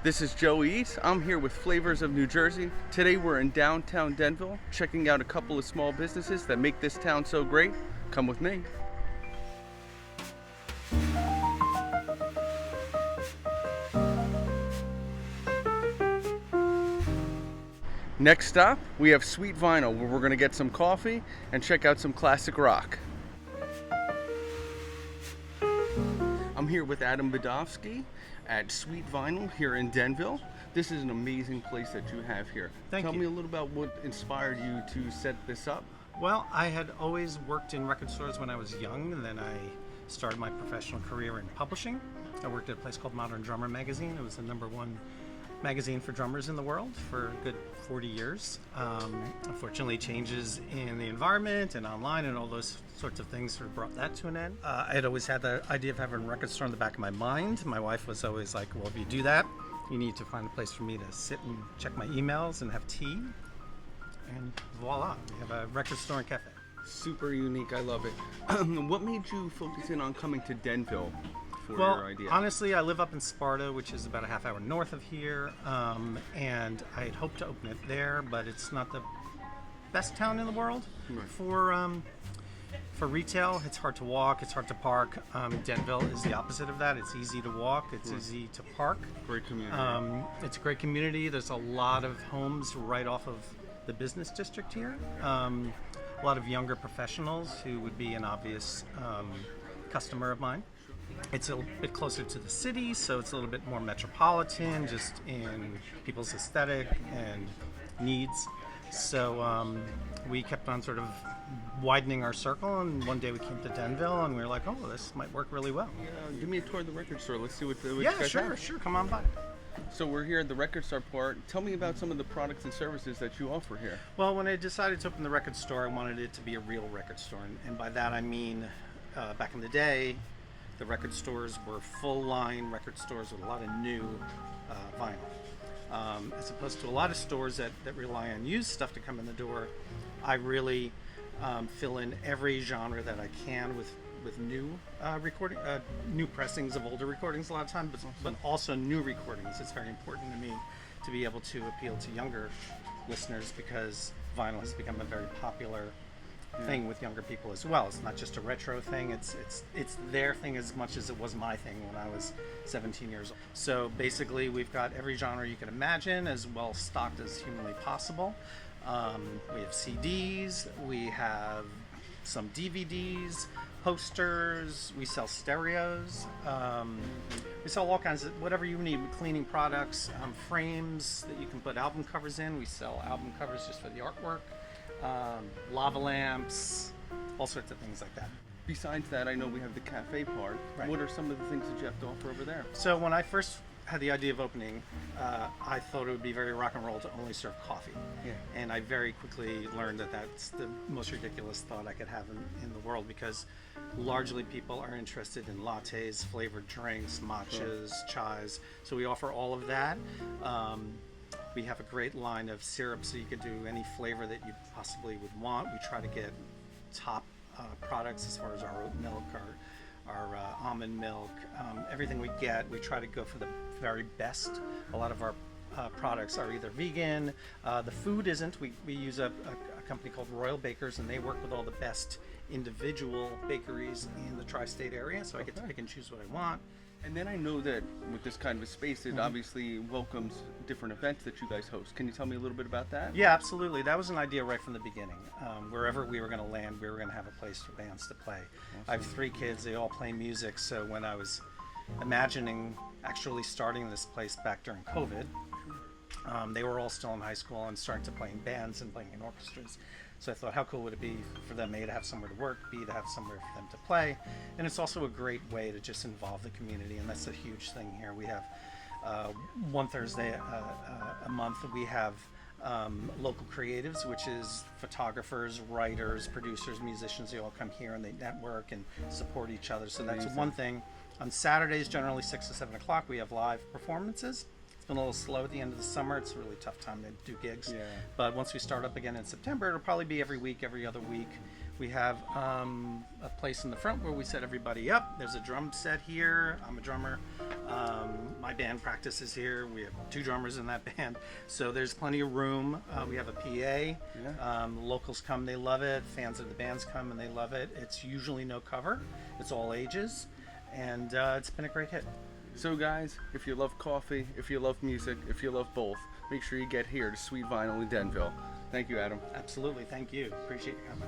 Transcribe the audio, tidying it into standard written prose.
This is Joe Eats. I'm here with Flavors of New Jersey. Today we're in downtown Denville, checking out a couple of small businesses that make this town so great. Come with me. Next stop, we have Sweet Vinyl, where we're going to get some coffee and check out some classic rock. I'm here with Adam Badovsky at Sweet Vinyl here in Denville. This is an amazing place that you have here. Tell me a little about what inspired you to set this up. Well, I had always worked in record stores when I was young, and then I started my professional career in publishing. I worked at a place called Modern Drummer magazine. It was the #1 magazine for drummers in the world for a good 40 years. Unfortunately, changes in the environment and online and all those sorts of things sort of brought that to an end. I had always had the idea of having a record store in the back of my mind. My wife was always like, well, if you do that, you need to find a place for me to sit and check my emails and have tea. And voila, we have a record store and cafe. Super unique, I love it. What made you focus in on coming to Denville? Well, honestly, I live up in Sparta, which is about a half hour north of here, and I had hoped to open it there, but it's not the best town in the world for retail. It's hard to walk, it's hard to park. Denville is the opposite of that. It's easy to walk, it's easy to park. Great community. It's a great community. There's a lot of homes right off of the business district here. A lot of younger professionals who would be an obvious customer of mine. It's a bit closer to the city, so it's a little bit more metropolitan, just in people's aesthetic and needs. So we kept on sort of widening our circle, and one day we came to Denville, and we were like, oh, this might work really well. Give me a tour of the record store. Let's see what the Sure. Come on by. So we're here at the record store part. Tell me about some of the products and services that you offer here. Well, when I decided to open the record store, I wanted it to be a real record store, and by that I mean back in the day, the record stores were full-line record stores with a lot of new vinyl. As opposed to a lot of stores that rely on used stuff to come in the door, I really fill in every genre that I can with new new pressings of older recordings a lot of times, but also new recordings. It's very important to me to be able to appeal to younger listeners because vinyl has become a very popular thing with younger people as well. It's not just a retro thing, it's their thing as much as it was my thing when I was 17 years old. So basically we've got every genre you can imagine as well stocked as humanly possible. We have CDs, we have some DVDs, posters, we sell stereos, we sell all kinds of whatever you need, cleaning products, frames that you can put album covers in. We sell album covers just for the artwork. Lava lamps, all sorts of things like that. Besides that, I know we have the cafe part. Right. What are some of the things that you have to offer over there? So when I first had the idea of opening, I thought it would be very rock and roll to only serve coffee. Yeah. And I very quickly learned that that's the most ridiculous thought I could have in the world, because largely people are interested in lattes, flavored drinks, matchas, chais. So we offer all of that. We have a great line of syrups, so you could do any flavor that you possibly would want. We try to get top products as far as our oat milk, our almond milk, everything we get. We try to go for the very best. A lot of our products are either vegan. The food isn't. We use a company called Royal Bakers, and they work with all the best individual bakeries in the tri-state area, so I get to pick and choose what I want. And then I know that with this kind of a space, it obviously welcomes different events that you guys host. Can you tell me a little bit about that? Yeah, absolutely. That was an idea right from the beginning. Wherever we were going to land, we were going to have a place for bands to play. Awesome. I have 3 kids. They all play music. So when I was imagining actually starting this place back during COVID, they were all still in high school and starting to play in bands and playing in orchestras. So I thought, how cool would it be for them, A, to have somewhere to work, B, to have somewhere for them to play. And it's also a great way to just involve the community, and that's a huge thing here. We have one Thursday a month, we have local creatives, which is photographers, writers, producers, musicians. They all come here and they network and support each other. So that's one thing. On Saturdays, generally 6 to 7 o'clock, we have live performances. Been a little slow at the end of the summer. It's a really tough time to do gigs. Yeah. But once we start up again in September, it'll probably be every week, every other week. We have a place in the front where we set everybody up. There's a drum set here. I'm a drummer. My band practices here. We have 2 drummers in that band, so there's plenty of room. We have a PA. Yeah. Locals come, they love it. Fans of the bands come and they love it. It's usually no cover. It's all ages, and it's been a great hit. So guys, if you love coffee, if you love music, if you love both, make sure you get here to Sweet Vinyl in Denville. Thank you, Adam. Absolutely. Thank you. Appreciate you coming.